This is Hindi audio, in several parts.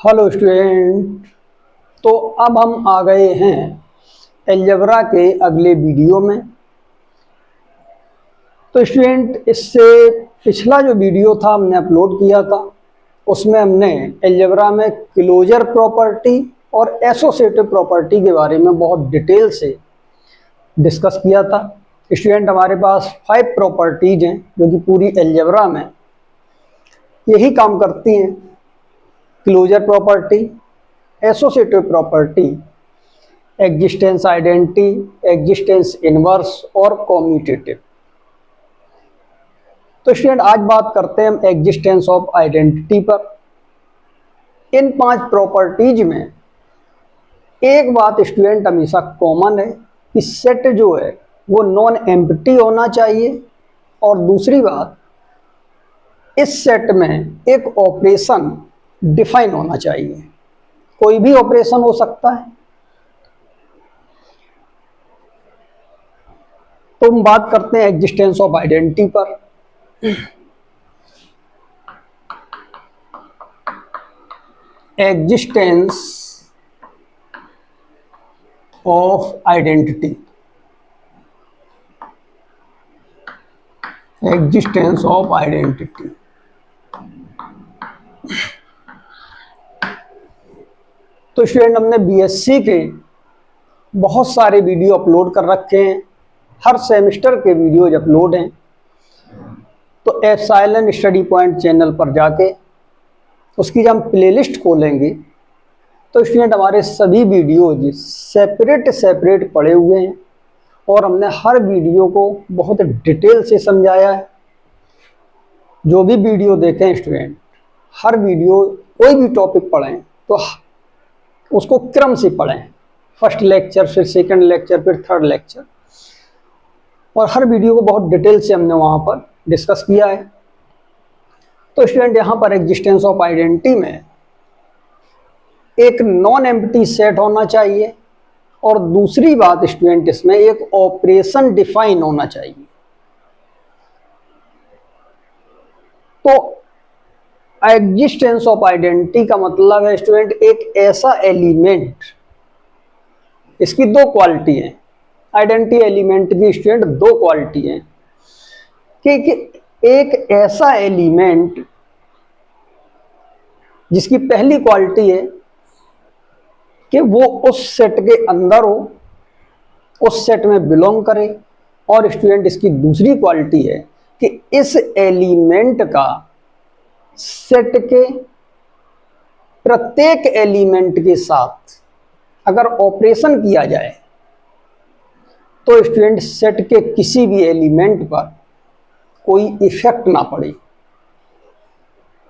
Hello student. तो अब हम आ गए हैं अलजेब्रा के अगले वीडियो में। तो स्टूडेंट, इससे पिछला जो वीडियो था हमने अपलोड किया था, उसमें हमने अलजेब्रा में क्लोजर प्रॉपर्टी और एसोसिएटिव प्रॉपर्टी के बारे में बहुत डिटेल से डिस्कस किया था। स्टूडेंट, हमारे पास 5 प्रॉपर्टीज हैं जो कि पूरी अलजेब्रा में यही काम करती हैं: closure property, associative property, existence identity, existence inverse और कॉम्यूटेटिव। तो स्टूडेंट, आज बात करते हैं हम एग्जिस्टेंस ऑफ आइडेंटिटी पर। इन 5 प्रॉपर्टीज में एक बात स्टूडेंट हमेशा कॉमन है कि सेट जो है वो नॉन एम्प्टी होना चाहिए, और दूसरी बात, इस सेट में एक ऑपरेशन डिफाइन होना चाहिए। कोई भी ऑपरेशन हो सकता है। तो हम बात करते हैं एग्जिस्टेंस ऑफ आइडेंटिटी पर। Existence of identity, existence of identity. तो स्टूडेंट, हमने बीएससी के बहुत सारे वीडियो अपलोड कर रखे हैं, हर सेमेस्टर के वीडियोज अपलोड हैं। तो एप्सिलॉन स्टडी पॉइंट चैनल पर जाके उसकी जब हम प्लेलिस्ट खोलेंगे तो स्टूडेंट हमारे सभी वीडियोज सेपरेट पड़े हुए हैं, और हमने हर वीडियो को बहुत डिटेल से समझाया है। जो भी वीडियो देखें स्टूडेंट, हर वीडियो कोई भी टॉपिक पढ़ें तो उसको क्रम से पढ़ें, फर्स्ट लेक्चर, फिर सेकंड लेक्चर, फिर थर्ड लेक्चर, और हर वीडियो को बहुत डिटेल से हमने वहाँ पर डिस्कस किया है। तो स्टूडेंट, यहाँ पर एग्जिस्टेंस ऑफ आइडेंटिटी में एक नॉन एम्प्टी सेट होना चाहिए, और दूसरी बात स्टूडेंट, इसमें एक ऑपरेशन डिफाइन होना चाहिए। तो एग्जिस्टेंस ऑफ आइडेंटिटी का मतलब है स्टूडेंट एक ऐसा एलिमेंट, इसकी 2 क्वालिटी है। आइडेंटिटी एलिमेंट की स्टूडेंट 2 क्वालिटी है कि एक ऐसा एलिमेंट जिसकी पहली क्वालिटी है कि वो उस सेट के अंदर हो, उस सेट में बिलोंग करे, और स्टूडेंट इसकी दूसरी क्वालिटी है कि इस एलिमेंट का सेट के प्रत्येक एलिमेंट के साथ अगर ऑपरेशन किया जाए तो स्टूडेंट सेट के किसी भी एलिमेंट पर कोई इफेक्ट ना पड़े।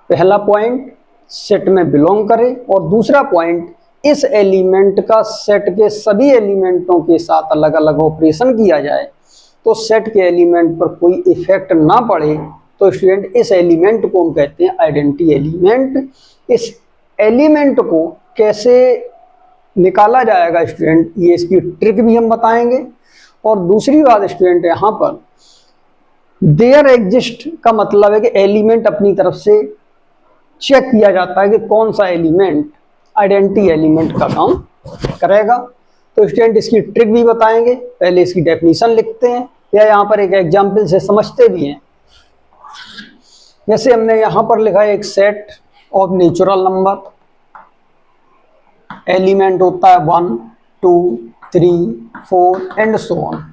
पहला पॉइंट, सेट में बिलोंग करे, और दूसरा पॉइंट, इस एलिमेंट का सेट के सभी एलिमेंटों के साथ अलग अलग ऑपरेशन किया जाए तो सेट के एलिमेंट पर कोई इफेक्ट ना पड़े। तो स्टूडेंट, इस एलिमेंट को हम कहते हैं आइडेंटिटी एलिमेंट। इस एलिमेंट को कैसे निकाला जाएगा स्टूडेंट, ये इसकी ट्रिक भी हम बताएंगे। और दूसरी बात स्टूडेंट, यहाँ पर देयर एग्जिस्ट का मतलब है कि एलिमेंट अपनी तरफ से चेक किया जाता है कि कौन सा एलिमेंट आइडेंटिटी एलिमेंट का काम करेगा। तो स्टूडेंट, इसकी ट्रिक भी बताएंगे। पहले इसकी डेफिनेशन लिखते हैं, या यहाँ पर एक एग्जाम्पल से समझते भी हैं। जैसे हमने यहाँ पर लिखा है एक set of natural number, element होता है 1, 2, 3, 4 एंड सो ऑन।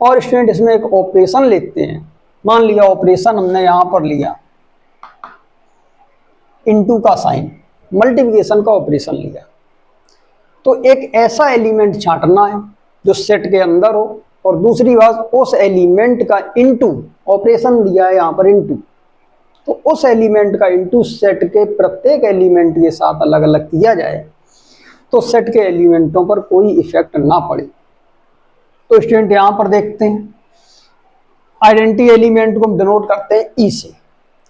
और स्टूडेंट, इसमें एक ऑपरेशन लेते हैं। मान लिया ऑपरेशन हमने यहाँ पर लिया इनटू का साइन, मल्टीप्लिकेशन का ऑपरेशन लिया। तो एक ऐसा एलिमेंट छांटना है जो सेट के अंदर हो, और दूसरी बात, उस एलिमेंट का इनटू, ऑपरेशन दिया है यहाँ पर इनटू, तो उस एलिमेंट का इनटू सेट के प्रत्येक एलिमेंट के साथ अलग अलग किया जाए तो सेट के एलिमेंटों पर कोई इफेक्ट ना पड़े। तो स्टूडेंट, यहाँ पर देखते हैं आइडेंटिटी एलिमेंट को हम डिनोट करते हैं ई से।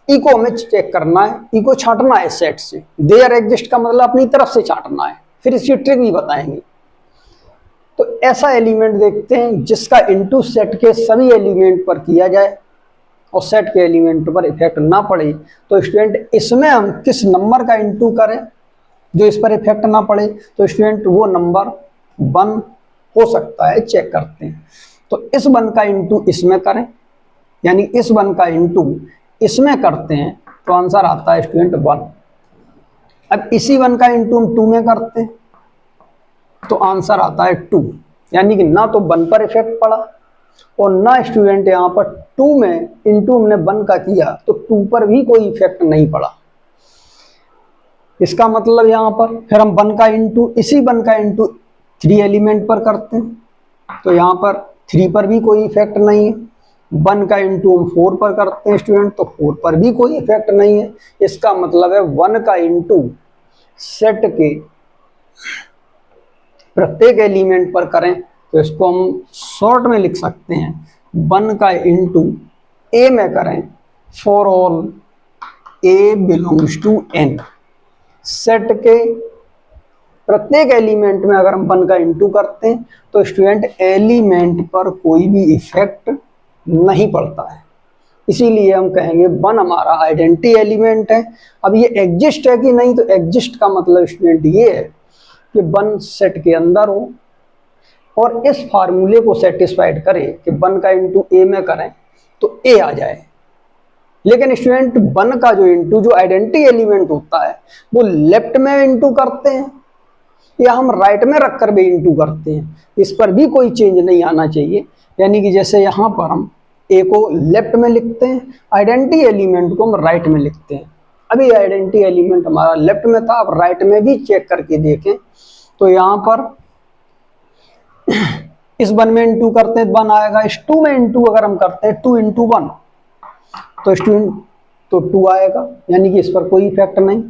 ई को हमें चेक करना है, ई को छांटना है सेट से। देयर एग्जिस्ट का मतलब अपनी तरफ से छांटना है, फिर इसकी ट्रिक भी बताएंगे। तो ऐसा एलिमेंट देखते हैं जिसका इनटू सेट के सभी एलिमेंट पर किया जाए और सेट के एलिमेंट पर इफेक्ट ना पड़े, तो स्टूडेंट इसमें हम किस नंबर का इंटू करें जो इस पर इफेक्ट ना पड़े, तो स्टूडेंट वो नंबर 1 हो सकता है, चेक करते हैं। तो इस 1 का इंटू इसमें करें, यानी इस 1 का इंटू इसमें करते हैं तो आंसर आता है स्टूडेंट 1। अब इसी 1 का इंटू हम 2 में करते हैं तो आंसर आता है 2, यानी कि ना तो 1 पर इफेक्ट पड़ा और ना स्टूडेंट यहाँ पर 2 में इंटू हमने 1 का किया तो 2 पर भी कोई इफेक्ट नहीं पड़ा। इसका मतलब यहाँ पर फिर हम 1 का इंटू इसी 1 का इंटू 3 एलिमेंट पर करते हैं तो यहाँ पर 3 पर भी कोई इफेक्ट नहीं है। 1 का इंटू हम 4 पर करते हैं स्टूडेंट तो 4 पर भी कोई इफेक्ट नहीं है। इसका मतलब है 1 का इंटू सेट के प्रत्येक एलिमेंट पर करें तो इसको हम शॉर्ट में लिख सकते हैं 1 का इंटू ए में करें for all A belongs to N. Set के प्रत्येक एलिमेंट में अगर हम 1 का इंटू करते हैं तो स्टूडेंट एलिमेंट पर कोई भी इफेक्ट नहीं पड़ता है, इसीलिए हम कहेंगे 1 हमारा आइडेंटिटी एलिमेंट है। अब ये एग्जिस्ट है कि नहीं, तो एग्जिस्ट का मतलब स्टूडेंट ये है कि 1 सेट के अंदर हो और इस फार्मूले को सेटिस्फाइड करे कि 1 का इंटू ए में करें तो ए आ जाए। लेकिन स्टूडेंट 1 का जो इंटू जो आइडेंटिटी एलिमेंट होता है वो लेफ्ट में इंटू करते हैं या हम राइट में रखकर भी इंटू करते हैं, इस पर भी कोई चेंज नहीं आना चाहिए। यानी कि जैसे यहाँ पर हम ए को लेफ्ट में लिखते हैं, आइडेंटिटी एलिमेंट को हम राइट में लिखते हैं। अभी आइडेंटिटी एलिमेंट हमारा लेफ्ट में था, अब राइट में भी चेक करके देखें तो यहाँ पर इस 1 में इंटू करते हैं 1 आएगा, इस 2 में इंटू अगर हम करते हैं 2 इंटू 1 तो स्टूडेंट तो 2 आएगा, यानी कि इस पर कोई इफेक्ट नहीं।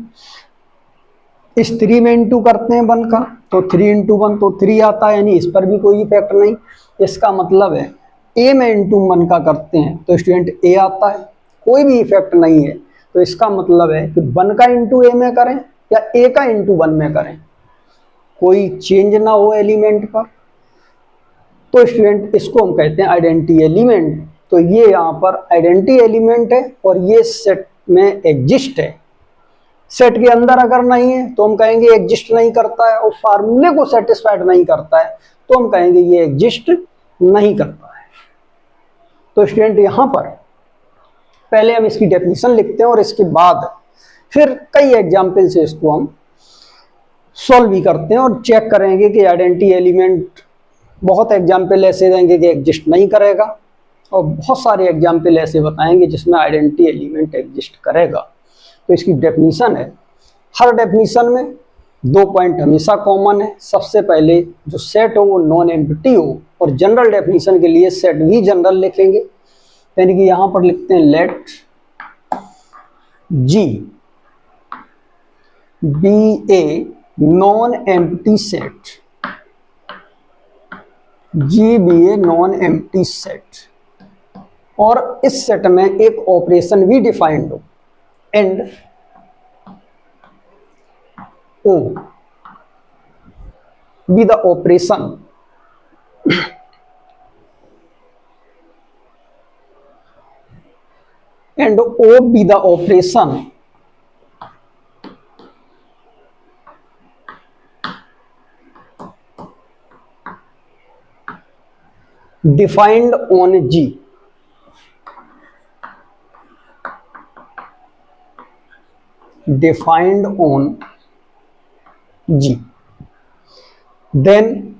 इस 3 में इंटू करते हैं 1 का तो 3 इंटू 1 तो 3 आता है, यानी इस पर भी कोई इफेक्ट नहीं। इसका मतलब है ए में इंटू 1 का करते हैं तो स्टूडेंट ए आता है, कोई भी इफेक्ट नहीं है। तो इसका मतलब है कि 1 का इंटू ए में करें या ए का इंटू 1 में करें, कोई चेंज ना हो एलिमेंट पर, तो स्टूडेंट इसको हम कहते हैं आइडेंटिटी एलिमेंट। तो ये यहाँ पर आइडेंटिटी एलिमेंट है और ये सेट में एग्जिस्ट है। सेट के अंदर अगर नहीं है तो हम कहेंगे एग्जिस्ट नहीं करता है, और फार्मूले को सेटिस्फाइड नहीं करता है तो हम कहेंगे ये एग्जिस्ट नहीं करता है। तो स्टूडेंट यहाँ पर पहले हम इसकी डेफिनेशन लिखते हैं और इसके बाद फिर कई एग्जाम्पल से इसको हम सॉल्व भी करते हैं और चेक करेंगे कि आइडेंटिटी एलिमेंट बहुत एग्जाम्पल ऐसे देंगे कि एग्जिस्ट नहीं करेगा और बहुत सारे एग्जाम्पल ऐसे बताएंगे जिसमें आइडेंटिटी एलिमेंट एग्जिस्ट करेगा। तो इसकी डेफिनेशन है, हर डेफिनेशन में 2 पॉइंट हमेशा कॉमन है। सबसे पहले जो सेट हो वो नॉन एम्प्टी हो, और जनरल डेफिनेशन के लिए सेट भी जनरल लिखेंगे, यानी कि यहाँ पर लिखते हैं let G be a non empty set, G be a non empty set, और इस सेट में एक ऑपरेशन भी डिफाइंड हो, and O be the operation and O be the operation defined on G. Defined on G. Then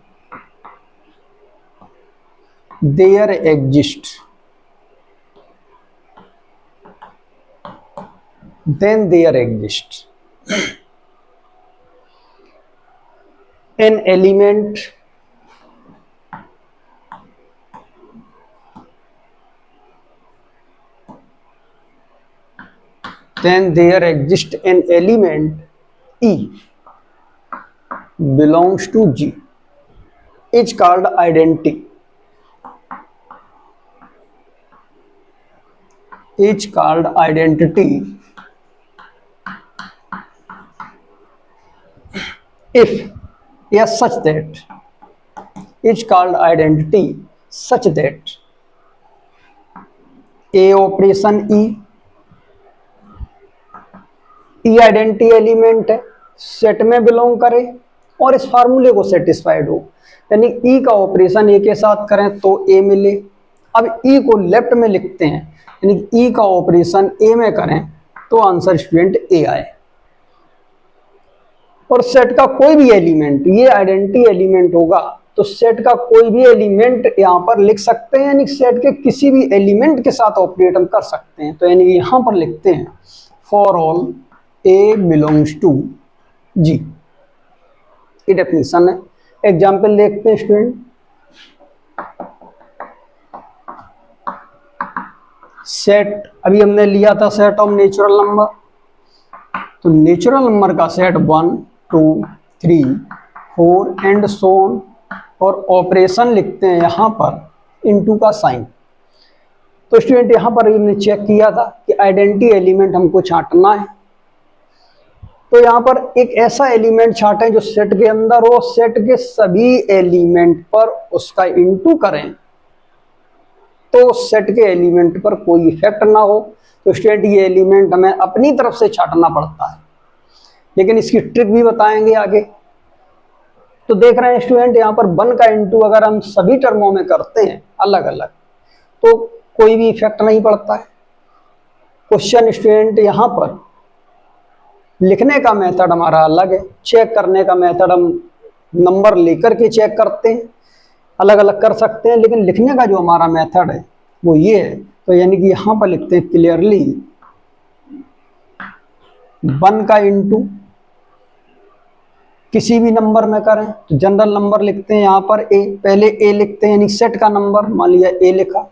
there exists an element E belongs to G is called identity. Is called identity if yes such that is called identity such that A operation e identity element है, सेट में बिलोंग करे और इस फार्मूले को सेटिस्फाइड हो, यानी ई का ऑपरेशन ए के साथ करें तो ए मिले। अब ई को लेफ्ट में लिखते हैं, यानी ई का ऑपरेशन ए में करें तो आंसर स्टूडेंट ए आए। और सेट का कोई भी एलिमेंट, ये आइडेंटिटी एलिमेंट होगा तो सेट का कोई भी एलिमेंट यहाँ पर लिख सकते हैं, यानी सेट के किसी भी एलिमेंट के साथ ऑपरेट हम कर सकते हैं। तो यानी यहाँ पर लिखते हैं for all A belongs to G, ये डेफिनेशन है। एग्जाम्पल देखते हैं स्टूडेंट, सेट अभी हमने लिया था सेट ऑफ नेचुरल नंबर, तो नेचुरल नंबर का सेट 1 2 3 4 एंड सो ऑन, और ऑपरेशन लिखते हैं यहाँ पर इनटू का साइन। तो स्टूडेंट यहाँ पर हमने चेक किया था कि आइडेंटिटी एलिमेंट हमको छांटना है, तो यहाँ पर एक ऐसा एलिमेंट छांटें जो सेट के अंदर हो, सेट के सभी एलिमेंट पर उसका इनटू करें तो सेट के एलिमेंट पर कोई इफेक्ट ना हो। तो स्टूडेंट ये एलिमेंट हमें अपनी तरफ से छांटना पड़ता है, लेकिन इसकी ट्रिक भी बताएंगे आगे। तो देख रहे हैं स्टूडेंट यहाँ पर 1 का इनटू अगर हम सभी टर्मों में करते हैं अलग अलग तो कोई भी इफेक्ट नहीं पड़ता है। क्वेश्चन स्टूडेंट यहाँ पर लिखने का मेथड हमारा अलग है, चेक करने का मेथड हम नंबर लेकर के चेक करते हैं, अलग अलग कर सकते हैं, लेकिन लिखने का जो हमारा मेथड है वो ये है। तो यानी कि यहाँ पर लिखते हैं क्लियरली 1 का इनटू किसी भी नंबर में करें तो जनरल नंबर लिखते हैं यहाँ पर ए, पहले ए लिखते हैं यानी सेट का नंबर, मान लिया ए लिखा,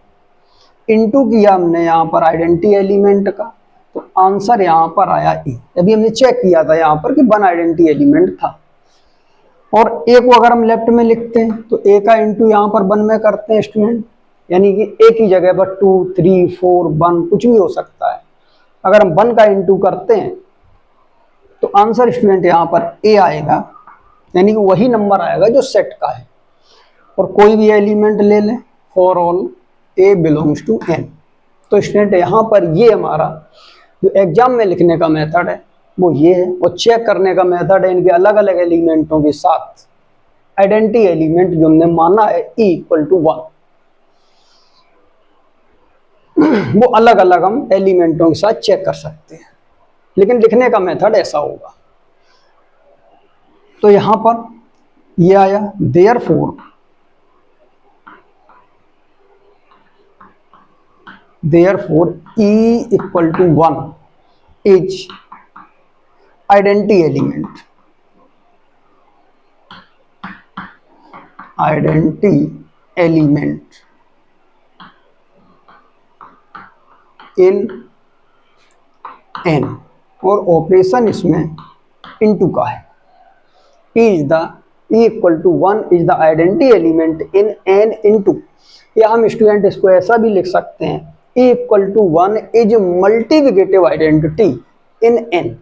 इनटू किया हमने यहाँ पर आइडेंटिटी एलिमेंट का, तो आंसर यहाँ पर आया ए। अभी हमने चेक किया था यहाँ पर कि 1 आइडेंटिटी एलिमेंट था। और ए को अगर हम लेफ्ट में लिखते हैं तो ए का इनटू यहाँ पर 1 में करते हैं स्टूडेंट, यानी कि ए की जगह पर 2 3 4 1 कुछ भी हो सकता है। अगर हम 1 का इनटू करते हैं तो आंसर स्टूडेंट यहाँ पर ए आएगा, यानी कि वही नंबर आएगा जो सेट का है। और कोई भी एलिमेंट ले लें, for all A belongs to N. तो स्टूडेंट यहाँ पर ये हमारा जो एग्जाम में लिखने का मेथड है वो ये है, और चेक करने का मेथड है इनके अलग अलग एलिमेंटों के साथ आइडेंटिटी एलिमेंट जो हमने माना है E = 1 वो अलग अलग हम एलिमेंटों के साथ चेक कर सकते हैं, लेकिन लिखने का मेथड ऐसा होगा। तो यहां पर ये आया therefore E = 1 is identity element in N, और ऑपरेशन इसमें इनटू का है। E = 1 is the identity element in N into, या हम स्टूडेंट इसको ऐसा भी लिख सकते हैं E = 1 is multiplicative identity in an,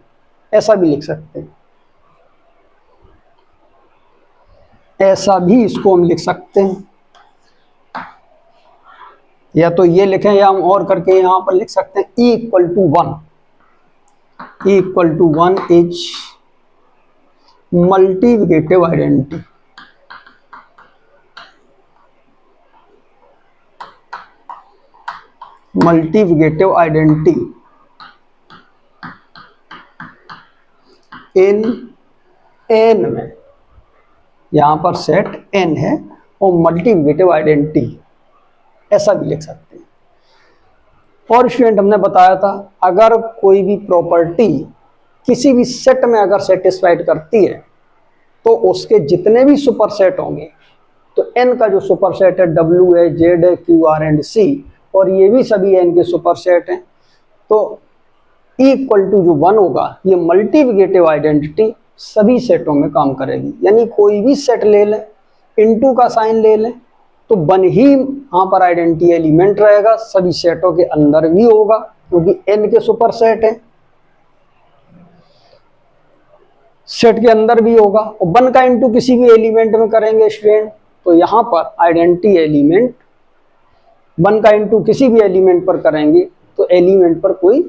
ऐसा भी लिख सकते हैं, ऐसा भी इसको हम लिख सकते हैं। या तो ये लिखें या हम और करके यहां पर लिख सकते हैं E = 1 is multiplicative identity in an में, यहां पर सेट एन है और मल्टीप्लिकेटिव आइडेंटिटी, ऐसा भी लिख सकते हैं। और स्टूडेंट हमने बताया था अगर कोई भी प्रॉपर्टी किसी भी सेट में अगर सेटिस्फाइड करती है तो उसके जितने भी सुपर सेट होंगे, तो एन का जो सुपर सेट है W है, Z है, Q, R एंड C, और ये भी सभी एन के सुपर सेट हैं, तो E = जो 1 होगा ये मल्टीप्लिकेटिव आइडेंटिटी सभी सेटों में काम करेगी। यानी कोई भी सेट ले लें, इनटू का साइन ले लें, तो 1 ही यहाँ पर आइडेंटिटी एलिमेंट रहेगा, सभी सेटों के अंदर भी होगा क्योंकि एन के सुपर सेट है, सेट के अंदर भी होगा। और 1 का इनटू किसी भी एलिमेंट में करेंगे स्टूडेंट तो यहाँ पर आइडेंटिटी एलिमेंट 1 का इंटू किसी भी एलिमेंट पर करेंगे तो एलिमेंट पर कोई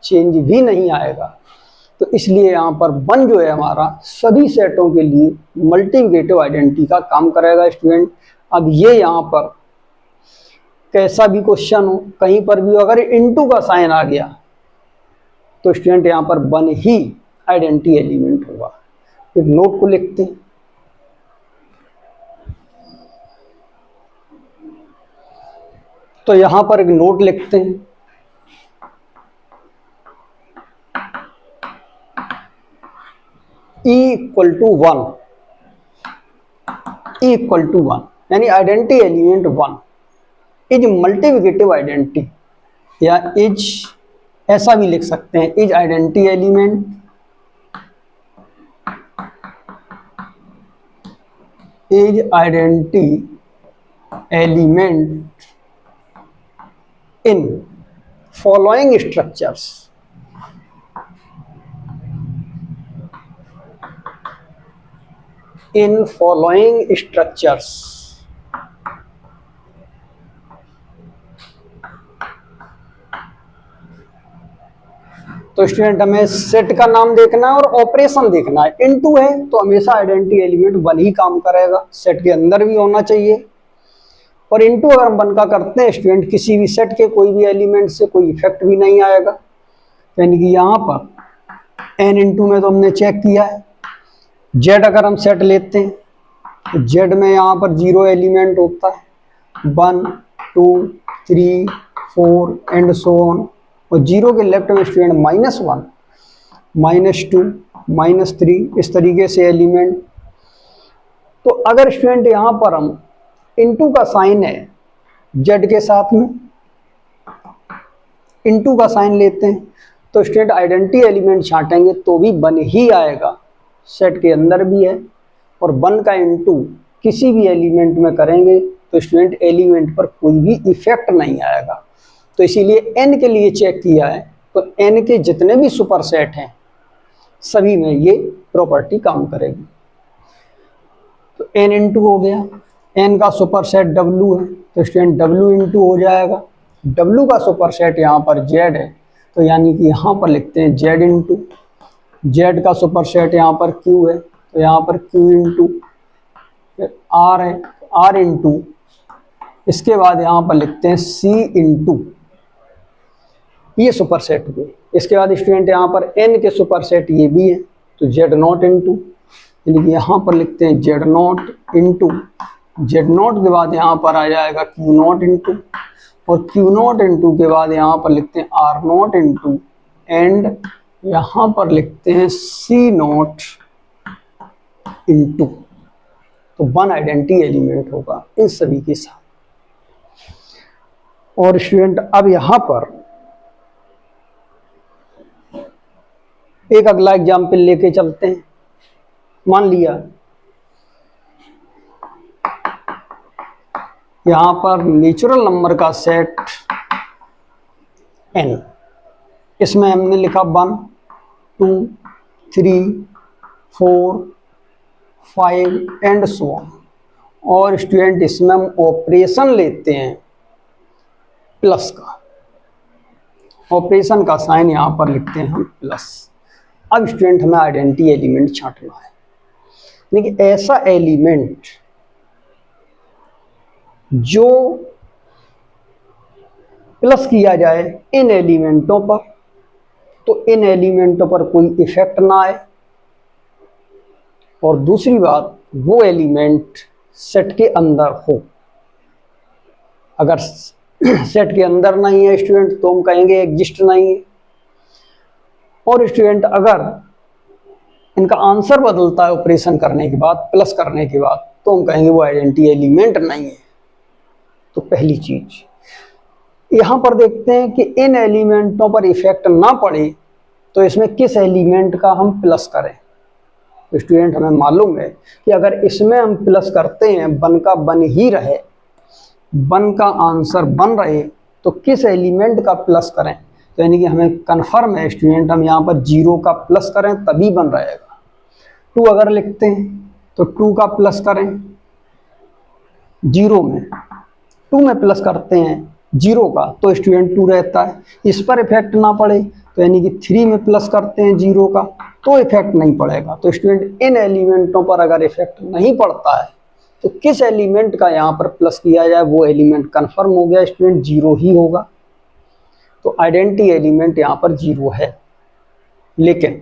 चेंज भी नहीं आएगा। तो इसलिए यहाँ पर 1 जो है हमारा सभी सेटों के लिए मल्टीप्लिकेटिव आइडेंटिटी का काम करेगा स्टूडेंट। अब ये यहाँ पर कैसा भी क्वेश्चन हो, कहीं पर भी अगर इनटू का साइन आ गया तो स्टूडेंट यहाँ पर 1 ही आइडेंटिटी एलिमेंट होगा। एक नोट को लिखते हैं। तो यहां पर एक नोट लिखते हैं। E equal to 1, E equal to 1 यानी identity element 1 is multiplicative identity, या इज ऐसा भी लिख सकते हैं, is identity element is identity element in following structures, in following structures। तो स्टूडेंट हमें सेट का नाम देखना है और ऑपरेशन देखना है। इनटू है तो हमेशा आइडेंटिटी एलिमेंट 1 ही काम करेगा, सेट के अंदर भी होना चाहिए। और इनटू अगर हम 1 का करते हैं स्टूडेंट, किसी भी सेट के कोई भी एलिमेंट से कोई इफेक्ट भी नहीं आएगा। यानी कि यहाँ पर n इंटू में तो हमने चेक किया है। z अगर हम सेट लेते हैं तो z में यहाँ पर 0 एलिमेंट होता है, 1 2 3 4 एंड सो ऑन। और 0 के लेफ्ट में स्टूडेंट -1 -2 -3 इस तरीके से एलिमेंट। तो अगर स्टूडेंट यहाँ पर हम इनटू का साइन है z के साथ में, इनटू का साइन लेते हैं तो स्टूडेंट आइडेंटिटी एलिमेंट छांटेंगे तो भी 1 ही आएगा, सेट के अंदर भी है। और 1 का इनटू किसी भी एलिमेंट में करेंगे तो स्टूडेंट एलिमेंट पर कोई भी इफेक्ट नहीं आएगा। तो इसीलिए n के लिए चेक किया है, तो n के जितने भी सुपर सेट हैं सभी में ये प्रॉपर्टी काम करेगी। तो n इंटू हो गया, n का सुपर सेट w है तो स्टूडेंट w इंटू हो जाएगा। w का सुपर सेट यहाँ पर z है तो यानी कि यहाँ पर लिखते हैं z इंटू। z का सुपर सेट यहाँ पर q है तो यहाँ पर q इंटू। r है r इंटू, इसके बाद यहाँ पर लिखते हैं c इंटू, ये सुपर सेट हुए। इसके बाद स्टूडेंट यहाँ पर n के सुपर सेट ये भी है तो z नॉट इंटू, यानी कि यहाँ पर लिखते हैं z not into. z not के बाद यहाँ पर आ जाएगा q नॉट इंटू, और q नॉट इंटू के बाद यहाँ पर लिखते हैं r नॉट इंटू, एंड यहाँ पर लिखते हैं c नॉट इंटू। तो 1 आइडेंटिटी एलिमेंट होगा इन सभी के साथ। और स्टूडेंट अब यहाँ पर एक अगला एग्जाम्पल लेके चलते हैं। मान लिया यहां पर नेचुरल नंबर का सेट n, इसमें हमने लिखा 1 2 3 4 5 एंड सो ऑन। और स्टूडेंट इसमें हम ऑपरेशन लेते हैं प्लस का, ऑपरेशन का साइन यहां पर लिखते हैं हम प्लस। अब स्टूडेंट हमें आइडेंटिटी एलिमेंट छांटना है, लेकिन ऐसा एलिमेंट जो प्लस किया जाए इन एलिमेंटों पर, तो इन एलिमेंटों पर कोई इफेक्ट ना आए। और दूसरी बात, वो एलिमेंट सेट के अंदर हो। अगर सेट के अंदर नहीं है स्टूडेंट तो हम कहेंगे एग्जिस्ट नहीं है। और स्टूडेंट अगर इनका आंसर बदलता है ऑपरेशन करने के बाद, प्लस करने के बाद, तो हम कहेंगे वो आइडेंटिटी एलिमेंट नहीं है। तो पहली चीज यहां पर देखते हैं कि इन एलिमेंटों पर इफेक्ट ना पड़े तो इसमें किस एलिमेंट का हम प्लस करें। तो स्टूडेंट हमें मालूम है कि अगर इसमें हम प्लस करते हैं 1 का 1 ही रहे, 1 का आंसर 1 रहे, तो किस एलिमेंट का प्लस करें। तो यानी कि हमें कन्फर्म है स्टूडेंट, हम यहाँ पर 0 का प्लस करें तभी 1 रहेगा। 2 अगर लिखते हैं तो 2 का प्लस करें 0 में, 2 में प्लस करते हैं जीरो का तो स्टूडेंट 2 रहता है। इस पर इफेक्ट ना पड़े तो यानी कि 3 में प्लस करते हैं जीरो का तो इफेक्ट नहीं पड़ेगा। तो स्टूडेंट इन एलिमेंटों पर अगर इफेक्ट नहीं पड़ता है तो किस एलिमेंट का यहाँ पर प्लस किया जाए वो एलिमेंट कंफर्म हो गया स्टूडेंट, जीरो ही होगा। तो आइडेंटिटी एलिमेंट यहाँ पर जीरो है। लेकिन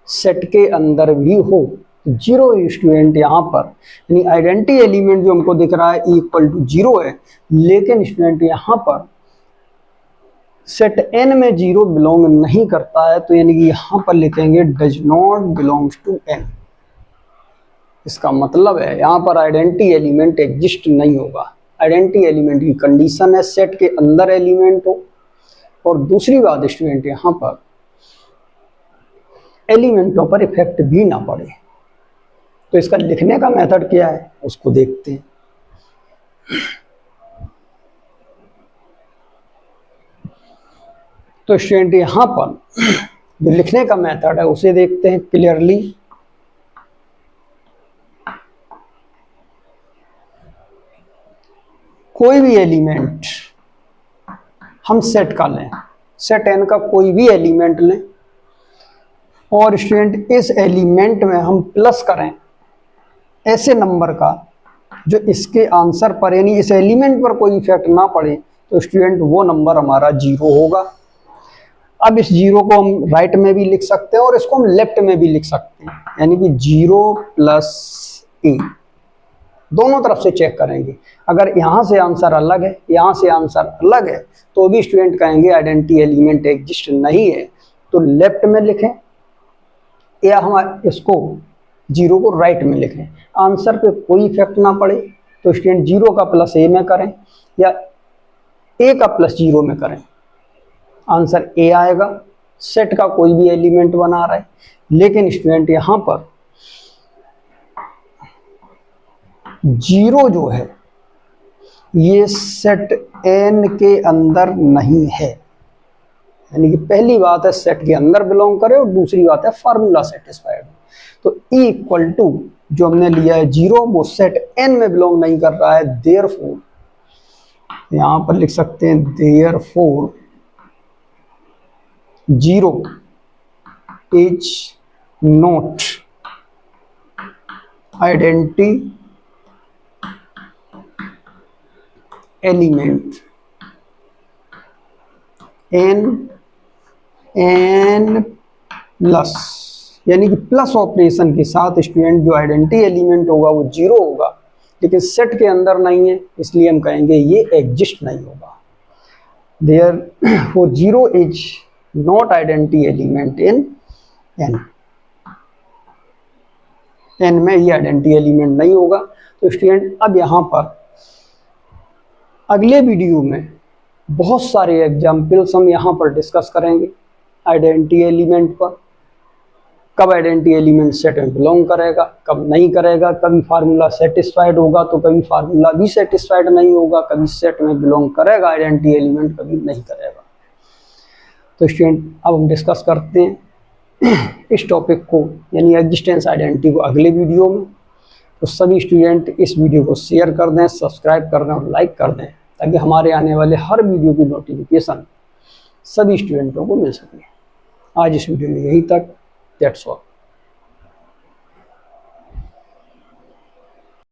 सेट के अंदर भी हो तो जीरो स्टूडेंट यहाँ पर, यानी आइडेंटिटी एलिमेंट जो हमको दिख रहा है इक्वल टू जीरो है, लेकिन स्टूडेंट यहाँ पर सेट एन में जीरो बिलोंग नहीं करता है तो यानी कि यहाँ पर लिखेंगे does not belongs to N. इसका मतलब है यहाँ पर आइडेंटिटी एलिमेंट एग्जिस्ट नहीं होगा। आइडेंटिटी एलिमेंट की कंडीशन है सेट के अंदर एलिमेंट हो, और दूसरी बात स्टूडेंट यहाँ पर एलिमेंटों पर इफेक्ट भी ना पड़े। तो इसका लिखने का मेथड क्या है उसको देखते हैं। तो स्टूडेंट यहाँ पर जो लिखने का मेथड है उसे देखते हैं क्लियरली। कोई भी एलिमेंट हम सेट का लें, सेट एन का कोई भी एलिमेंट लें और स्टूडेंट इस एलिमेंट में हम प्लस करें ऐसे नंबर का जो इसके आंसर पर यानी इस एलिमेंट पर कोई इफेक्ट ना पड़े तो स्टूडेंट वो नंबर हमारा जीरो होगा। अब इस जीरो को हम राइट में भी लिख सकते हैं और इसको हम लेफ्ट में भी लिख सकते हैं, यानी कि जीरो प्लस ए दोनों तरफ से चेक करेंगे। अगर यहाँ से आंसर अलग है, यहाँ से आंसर अलग है तो भी स्टूडेंट कहेंगे आइडेंटिटी एलिमेंट एग्जिस्ट नहीं है। तो लेफ्ट में लिखें या हम इसको जीरो को राइट में लिखें, आंसर पे कोई इफेक्ट ना पड़े तो स्टूडेंट जीरो का प्लस ए में करें या ए का प्लस जीरो में करें, आंसर ए आएगा। सेट का कोई भी एलिमेंट बना रहा है, लेकिन स्टूडेंट यहाँ पर जीरो जो है ये सेट एन के अंदर नहीं है, यानी कि पहली बात है सेट के अंदर बिलोंग करे और दूसरी बात है फार्मूला सेटिस्फाइड। तो ई इक्वल टू जो हमने लिया है जीरो वो सेट एन में बिलोंग नहीं कर रहा है, देयरफॉर यहां पर लिख सकते हैं therefore zero is not identity element N plus, यानी कि प्लस ऑपरेशन के साथ स्टूडेंट जो आइडेंटिटी एलिमेंट होगा वो जीरो होगा, लेकिन सेट के अंदर नहीं है इसलिए हम कहेंगे ये एग्जिस्ट नहीं होगा। Therefore zero is not identity element in N, N में ये आइडेंटिटी एलिमेंट नहीं होगा। तो स्टूडेंट अब यहाँ पर अगले वीडियो में बहुत सारे एग्जाम्पल्स हम यहाँ पर डिस्कस करेंगे आइडेंटिटी एलिमेंट पर। कब आइडेंटिटी एलिमेंट सेट में बिलोंग करेगा, कब नहीं करेगा, कभी फार्मूला सेटिस्फाइड होगा तो कभी फार्मूला भी सेटिस्फाइड नहीं होगा, कभी सेट में बिलोंग करेगा आइडेंटिटी एलिमेंट, कभी नहीं करेगा। तो स्टूडेंट अब हम डिस्कस करते हैं इस टॉपिक को यानी एग्जिस्टेंस आइडेंटिटी को अगले वीडियो में। तो सभी स्टूडेंट इस वीडियो को शेयर कर दें, सब्सक्राइब कर दें और लाइक कर दें ताकि हमारे आने वाले हर वीडियो की नोटिफिकेशन सभी स्टूडेंटों को मिल सके। आज इस वीडियो में यहीं तक, दैट्स ऑल।